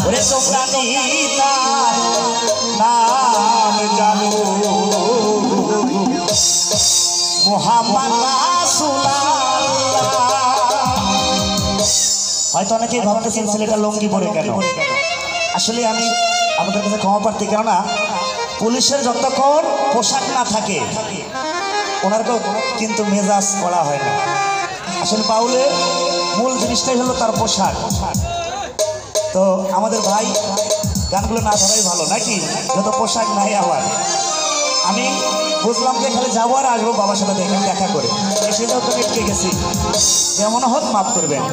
ওরে তোমরা নিতার নাম জানো মুহাম্মদ রাসূলুল্লাহ। হয়তো অনেকেই ভাবতেছেন ছেলেটা লুঙ্গি পরে কেন। আসলে আমি আপনাদের কাছে ক্ষমা প্রার্থী, কেননা পুলিশের যতক্ষণ পোশাক না থাকে ওনারকেও কিন্তু মেজাজ করা হয় না। আসলে বাউলের মূল জিনিসটাই হলো তার পোশাক। তো আমাদের ভাই গানগুলো না ধরাই ভালো নাকি, যত পোশাক নাই। আবার আমি বুঝলাম যে এখানে যাবো আর আসবো বাবার সাথে দেখা করে, সেটাও তো নেটকে গেছি, যেমন হোক মাফ করবেন।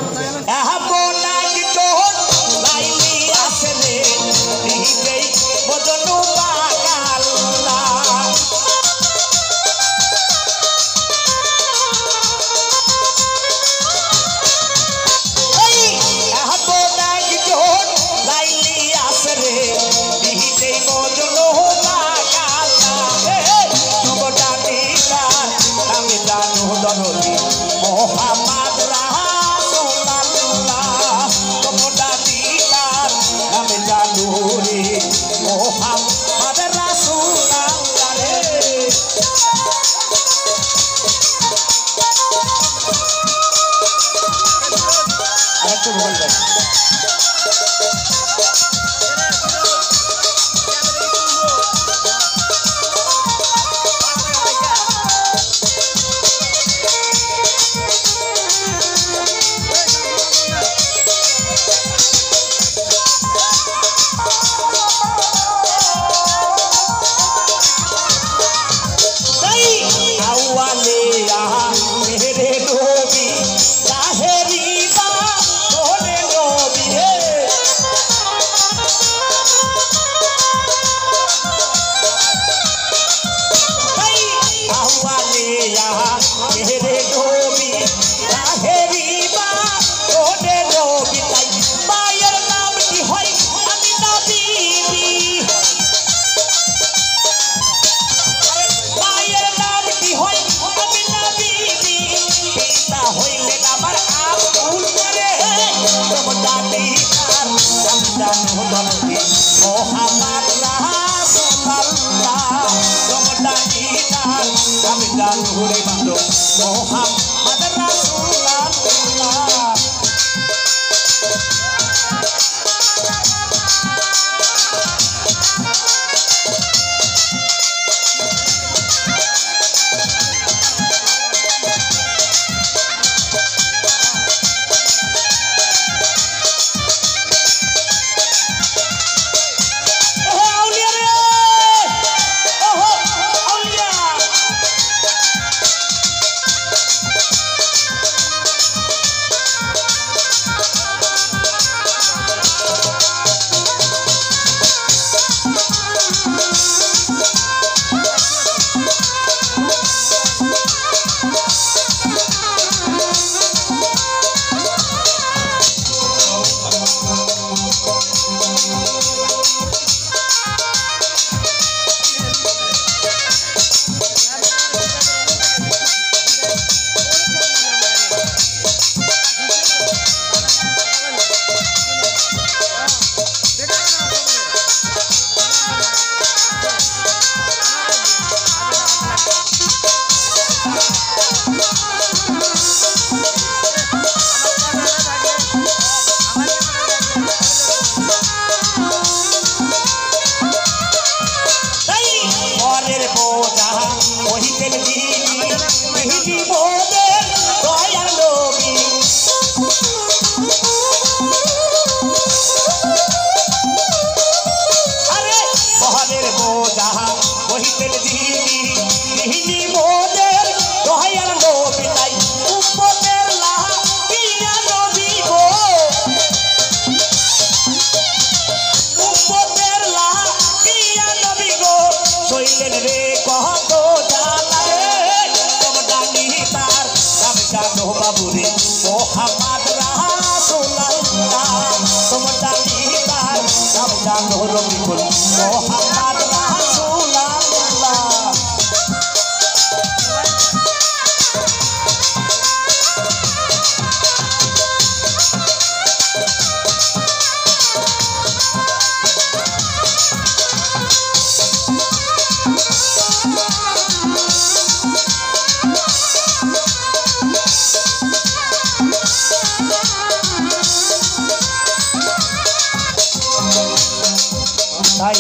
তাই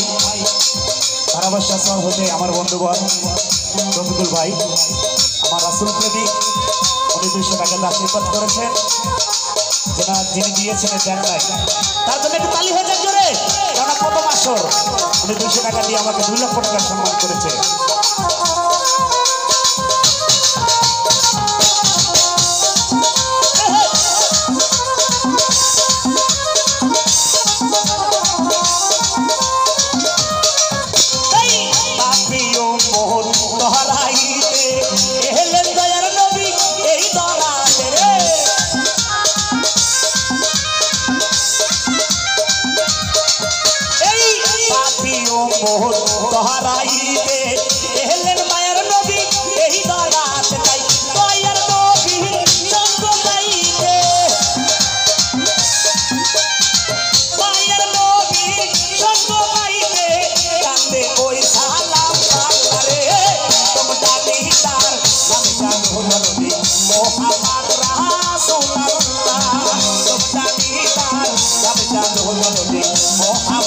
ধারাবাসা শহর হতে আমার বন্ধুগণ রফিকুল ভাই আমার রাসূল প্রেমিক উনি 200 টাকা দিয়ে আশীর্বাদ করেছেন যেটা যিনি দিয়েছেন দেন নাই তার জন্য একটু তালি হয়ে যাক জোরে কারণ প্রথম আসর উনি 200 টাকা দিয়ে আমাকে 2 লক্ষ টাকা সম্মান করেছে তহারাইতে এলেন মায়ের নবী এই দরাতে তাই মায়ের নবী সঙ্গ গাইতে মায়ের নবী সঙ্গ গাইতে কান্দে ওই সালাম পারে তোমরা নিতার আমি জানো নবী মোহাম্মদ রাসূলুল্লাহ তোমরা নিতার আমি জানো নবী মোহাম্মদ